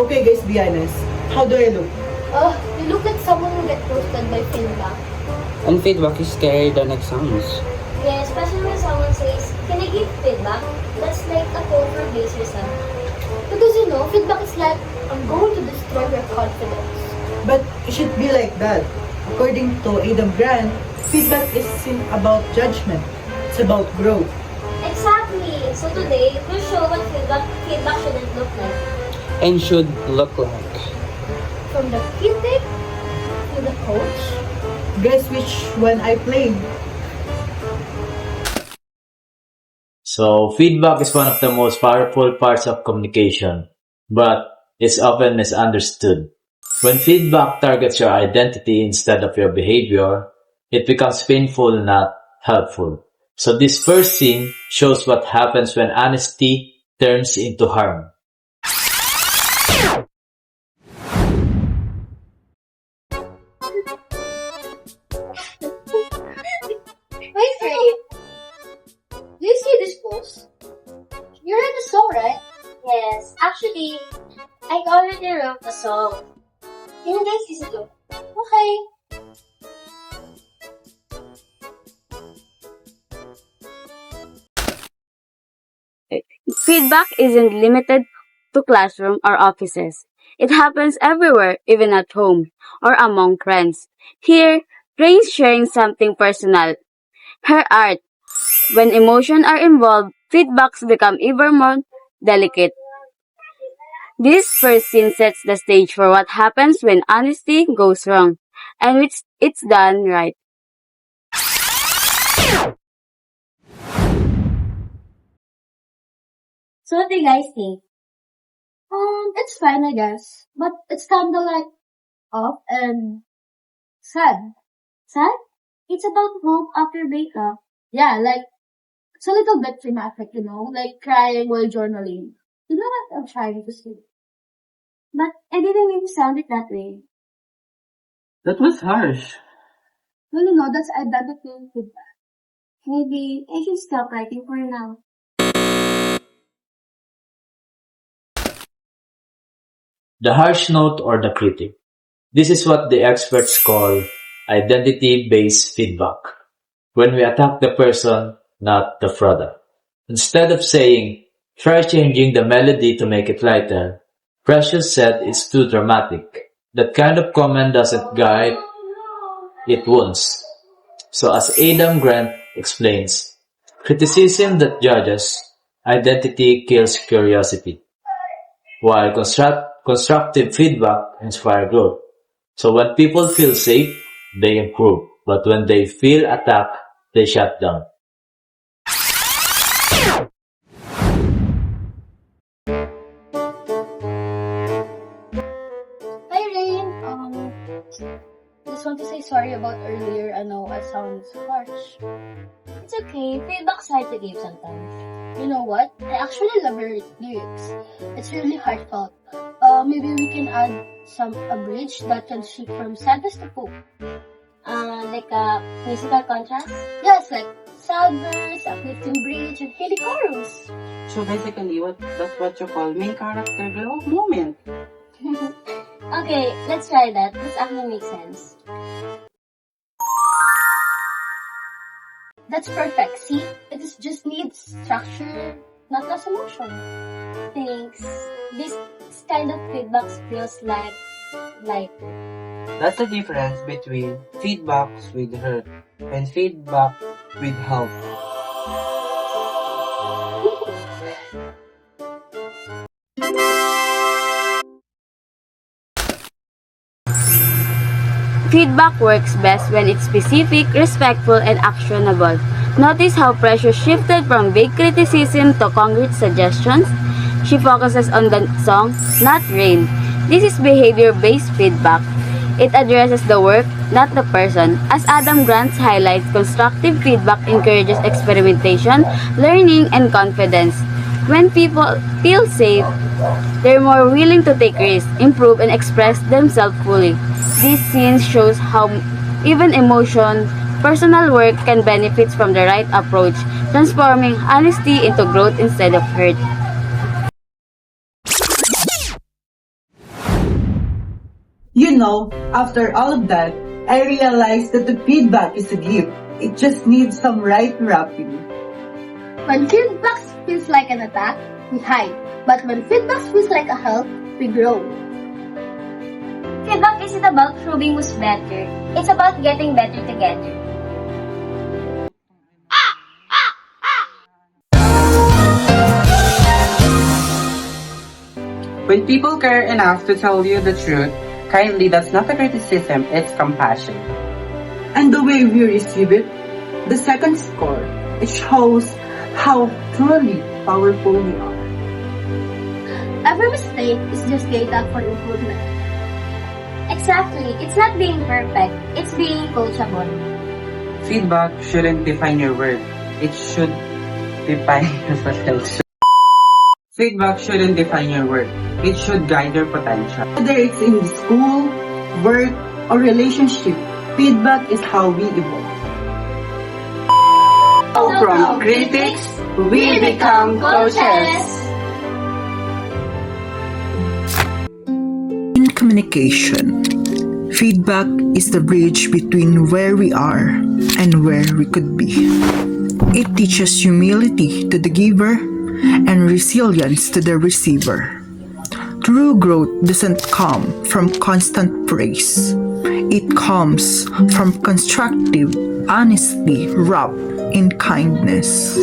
Okay guys, be honest. How do I look? You look like someone who get roasted by feedback. And feedback is scarier than it sounds. Yeah, especially when someone says, "Can I give feedback?" That's like a call for blaze yourself. Because feedback is like, I'm going to destroy your confidence. But it should be like that. According to Adam Grant, feedback isn't about judgment. It's about growth. Exactly. So today, we'll show what feedback shouldn't look like. And should look like. From the critic to the coach. Guess which one I played? So, feedback is one of the most powerful parts of communication, but it's often misunderstood. When feedback targets your identity instead of your behavior, it becomes painful, not helpful. So this first scene shows what happens when honesty turns into harm. Wait, Ray. Do you see this post? You heard the song, right? Yes. Actually, I already wrote the song. Can you guys listen to? Okay. Feedback isn't limited to classroom or offices. It happens everywhere, even at home or among friends. Here, Rain's sharing something personal. Her art. When emotions are involved, feedbacks become even more delicate. This first scene sets the stage for what happens when honesty goes wrong, and it's done right. So what do you guys think? It's fine, I guess. But it's kinda like off and sad. Sad? It's about hope after breakup. Yeah, like, it's a little bit dramatic, like crying while journaling. You know what I'm trying to say? But I didn't mean to sound it that way. That was harsh. No, that's identity feedback. Maybe I should stop writing for now. The harsh note or the critic. This is what the experts call identity-based feedback. When we attack the person, not the product. Instead of saying, try changing the melody to make it lighter, Precious said it's too dramatic. That kind of comment doesn't guide, it wounds. So as Adam Grant explains, criticism that judges identity kills curiosity, while constructive feedback inspires growth. So when people feel safe, they improve. But when they feel attacked, they shut down. Hi, Rain. Just want to say sorry about earlier. I know I sound harsh. It's okay. Feedback's hard to give sometimes. You know what? I actually love your lyrics. It's really heartfelt. Maybe we can add a bridge that can shift from sadness to hope. Like a musical contrast? Yes, like sad verse, uplifting bridge, and heady chorus. So basically, that's what you call main character glow moment. Okay, let's try that. This actually makes sense. That's perfect. See? Just needs structure, not less emotion. Thanks. This kind of feedback feels like lighter. That's the difference between feedbacks with hurt and feedback with help. Feedback works best when it's specific, respectful, and actionable. Notice how Precious shifted from vague criticism to concrete suggestions. She focuses on the song, not Rain. This is behavior-based feedback. It addresses the work, not the person. As Adam Grant highlights, constructive feedback encourages experimentation, learning, and confidence. When people feel safe, they're more willing to take risks, improve, and express themselves fully. This scene shows how even emotion, personal work can benefit from the right approach, transforming honesty into growth instead of hurt. You know, after all of that, I realized that the feedback is a gift. It just needs some right wrapping. When feedback feels like an attack, we hide. But when feedback feels like a help, we grow. Feedback isn't about proving who's better. It's about getting better together. When people care enough to tell you the truth, kindly, that's not a criticism, it's compassion. And the way we receive it, the second score, it shows how truly powerful we are. Every mistake is just data for improvement. Exactly. It's not being perfect. It's being coachable. Feedback shouldn't define your worth. It should define your potential. Feedback shouldn't define your worth. It should guide your potential. Whether it's in school, work, or relationship, feedback is how we evolve. From critics, we become coaches. In communication, feedback is the bridge between where we are and where we could be. It teaches humility to the giver and resilience to the receiver. True growth doesn't come from constant praise. It comes from constructive honesty wrapped in kindness.